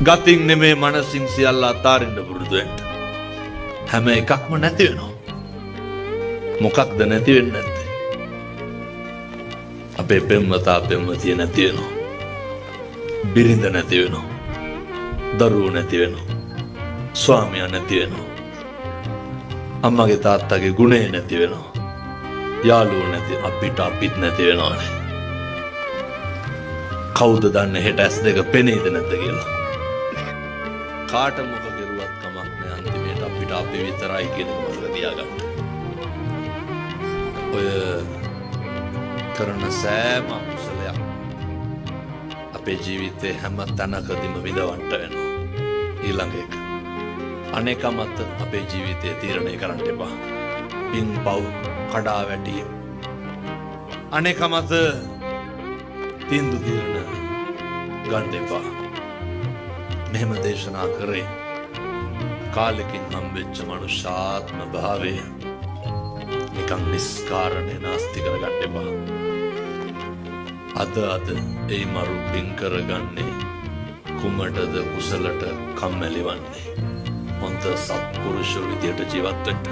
ගතින් නෙමේ මනසින් සියල්ල අතාරින්න පුරුදු වෙන්න. හැම එකක්ම නැති වෙනවා. මොකක්ද නැති වෙන්නේ නැත්තේ? අපේ පෙම්වතා පෙම්වතිය නැති වෙනවා. බිරිඳ නැති වෙනවා. දරුවෝ නැති වෙනවා. ස්වාමියා නැති වෙනවා. අම්මගේ තාත්තගේ ගුණය නැති වෙනවා. යාළුවෝ නැති අපිත් නැති වෙනවානේ. කවුද දන්නේ හෙට ඇස් දෙක පෙනේද නැද්ද කියලා? කාට මොක කෙරුවත් කමක් නෑ. අන්තිමේට අපිට අපි විතරයි කියන එක මතක තියාගන්න. ඔය කරන සෑම අකුසලයක් අපේ ජීවිතේ හැම තැනකදීම විඳවන්න වෙනවා. ඊළඟ එක අනේකමත් අපේ ජීවිතය තීරණය කරන්න එපා. පින් පව් කඩා වැටීම අනේකමත් තීන්දුව තීරණ ගන්න එපා. මෙහෙම දේශනා කරේ කාලෙකින් හම්බෙච්ච මනුෂ්‍යාත්ම භාවය නිකම් නිස්කාරණේ නාස්ති කරගන්න එපා. අද ඒ මරු පින් කරගන්නේ කුමටද කුසලට කම්මැලි වන්නේ. හොඳ සත්පුරුෂ විදියට ජීවත් වෙන්න.